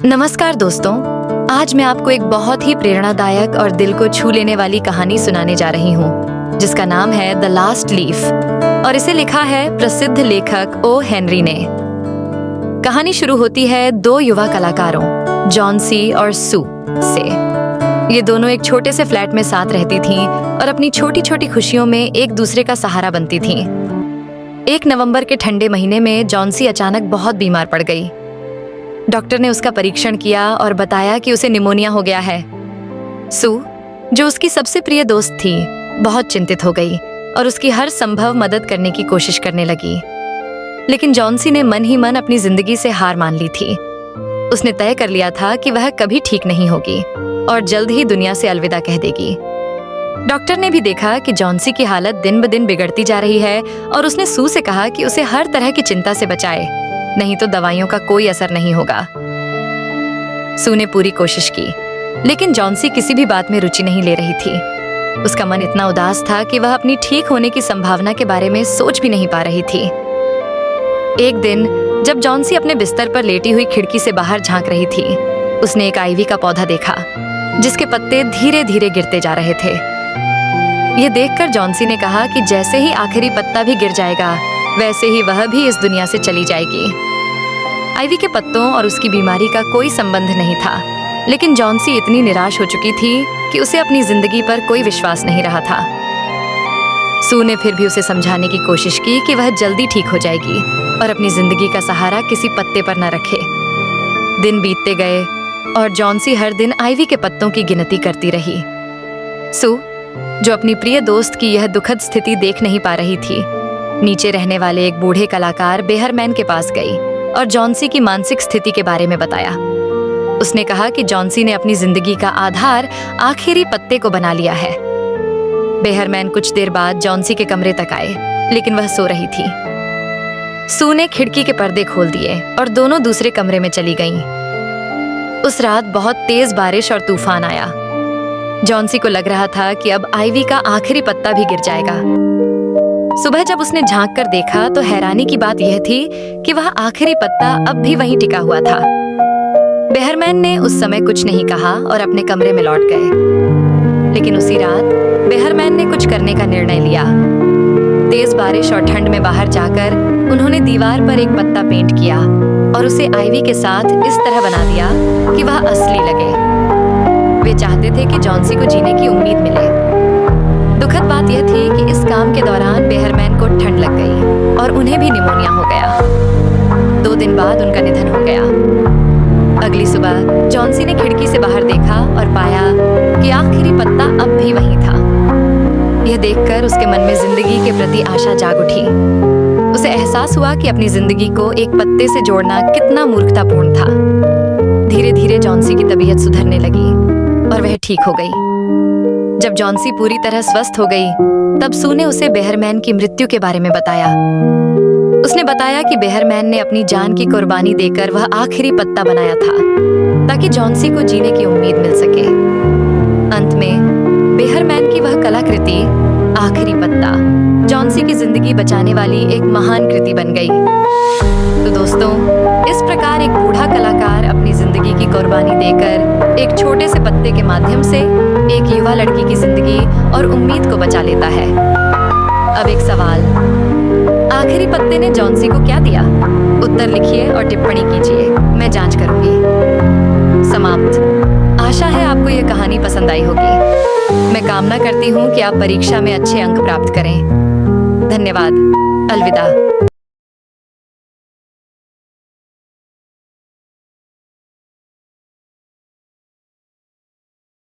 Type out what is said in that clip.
नमस्कार दोस्तों, आज मैं आपको एक बहुत ही प्रेरणादायक और दिल को छू लेने वाली कहानी सुनाने जा रही हूँ, जिसका नाम है द लास्ट लीफ और इसे लिखा है प्रसिद्ध लेखक ओ हेनरी ने। कहानी शुरू होती है दो युवा कलाकारों जॉन्सी और सू से। ये दोनों एक छोटे से फ्लैट में साथ रहती थीं और अपनी छोटी छोटी खुशियों में एक दूसरे का सहारा बनती थीं। 1 नवंबर के ठंडे महीने में जॉन्सी अचानक बहुत बीमार पड़ गई। डॉक्टर ने उसका परीक्षण किया और बताया कि उसे निमोनिया हो गया है। सू, जो उसकी सबसे प्रिय दोस्त थी, बहुत चिंतित हो गई और उसकी हर संभव मदद करने की कोशिश करने लगी। लेकिन जॉन्सी ने मन ही मन अपनी जिंदगी से हार मान ली थी। उसने तय कर लिया था कि वह कभी ठीक नहीं होगी और जल्द ही दुनिया से अलविदा कह देगी। डॉक्टर ने भी देखा कि जॉन्सी की हालत दिन ब दिन बिगड़ती जा रही है और उसने सू से कहा कि उसे हर तरह की चिंता से बचाए, नहीं तो दवाइयों का कोई असर नहीं होगा। सू ने पूरी कोशिश की, लेकिन जॉन्सी किसी भी बात में रुचि नहीं ले रही थी। उसका मन इतना उदास था कि वह अपनी ठीक होने की संभावना के बारे में सोच भी नहीं पा रही थी। एक दिन जब जॉन्सी अपने बिस्तर पर लेटी हुई खिड़की से बाहर झांक रही थी, उसने एक आइवी का पौधा देखा जिसके पत्ते धीरे धीरे गिरते जा रहे थे। यह देखकर जॉन्सी ने कहा कि जैसे ही आखिरी पत्ता भी गिर जाएगा, वैसे ही वह भी इस दुनिया से चली जाएगी। आइवी के पत्तों और उसकी बीमारी का कोई संबंध नहीं था, लेकिन जॉन्सी इतनी निराश हो चुकी थी कि उसे अपनी जिंदगी पर कोई विश्वास नहीं रहा था। सू ने फिर भी उसे समझाने की कोशिश की कि वह जल्दी ठीक हो जाएगी और अपनी जिंदगी का सहारा किसी पत्ते पर न रखे। दिन बीतते गए और जॉन्सी हर दिन आइवी के पत्तों की गिनती करती रही। सू, जो अपनी प्रिय दोस्त की यह दुखद स्थिति देख नहीं पा रही थी, नीचे रहने वाले एक बूढ़े कलाकार बेहरमैन के पास गई और जॉन्सी की मानसिक स्थिति के बारे में बताया। उसने कहा कि जॉन्सी ने अपनी जिंदगी का आधार आखिरी पत्ते को बना लिया है। बेहरमैन कुछ देर बाद जॉन्सी के कमरे तक आए, लेकिन वह सो रही थी। सू ने खिड़की के पर्दे खोल दिए और दोनों दूसरे कमरे में चली गईं। उस रात बहुत तेज बारिश और तूफान आया। जॉन्सी को लग रहा था कि अब आइवी का आखिरी पत्ता भी गिर जाएगा। सुबह जब उसने झांक कर देखा तो हैरानी की बात यह थी कि वह आखिरी पत्ता अब भी वहीं टिका हुआ था। बेहरमैन ने उस समय कुछ नहीं कहा और अपने कमरे में लौट गए। लेकिन उसी रात बेहरमैन ने कुछ करने का निर्णय लिया। तेज बारिश और ठंड में बाहर जाकर उन्होंने दीवार पर एक पत्ता पेंट किया और उसे आइवी के साथ इस तरह बना दिया कि वह असली लगे। वे चाहते थे कि जॉन्सी को जीने की उम्मीद मिले। दुखद बात यह थी कि इस काम के दौरान बेहरमैन को ठंड लग गई और उन्हें भी निमोनिया हो गया। 2 दिन बाद उनका निधन हो गया। अगली सुबह जॉन्सी ने खिड़की से बाहर देखा और पाया कि आखिरी पत्ता अब भी वहीं था। यह देखकर उसके मन में जिंदगी के प्रति आशा जाग उठी। उसे एहसास हुआ कि अपनी जिंदगी को एक पत्ते से जोड़ना कितना मूर्खतापूर्ण था। धीरे धीरे जॉन्सी की तबीयत सुधरने लगी और वह ठीक हो गई। जब जॉन्सी पूरी तरह स्वस्थ हो गई, तब सू ने उसे बेहरमैन की मृत्यु के बारे में बताया। उसने बताया कि बेहरमैन ने अपनी जान की कुर्बानी देकर वह आखिरी पत्ता बनाया था ताकि जॉन्सी को जीने की उम्मीद मिल सके। अंत में बेहरमैन की वह कलाकृति आखिरी पत्ता जॉन्सी की जिंदगी बचाने वाली एक महान कृति बन गई। तो दोस्तों, इस प्रकार एक बूढ़ा कलाकार अपनी जिंदगी की कुर्बानी देकर एक छोटे से पत्ते के माध्यम से एक युवा लड़की की जिंदगी और उम्मीद को बचा लेता है। अब एक सवाल, आखिरी पत्ते ने जॉन्सी को क्या दिया? उत्तर लिखिए और टिप्पणी कीजिए, मैं जांच करूंगी। समाप्त। आशा है आपको यह कहानी पसंद आई होगी। मैं कामना करती हूँ कि आप परीक्षा में अच्छे अंक प्राप्त करें। धन्यवाद। अलविदा।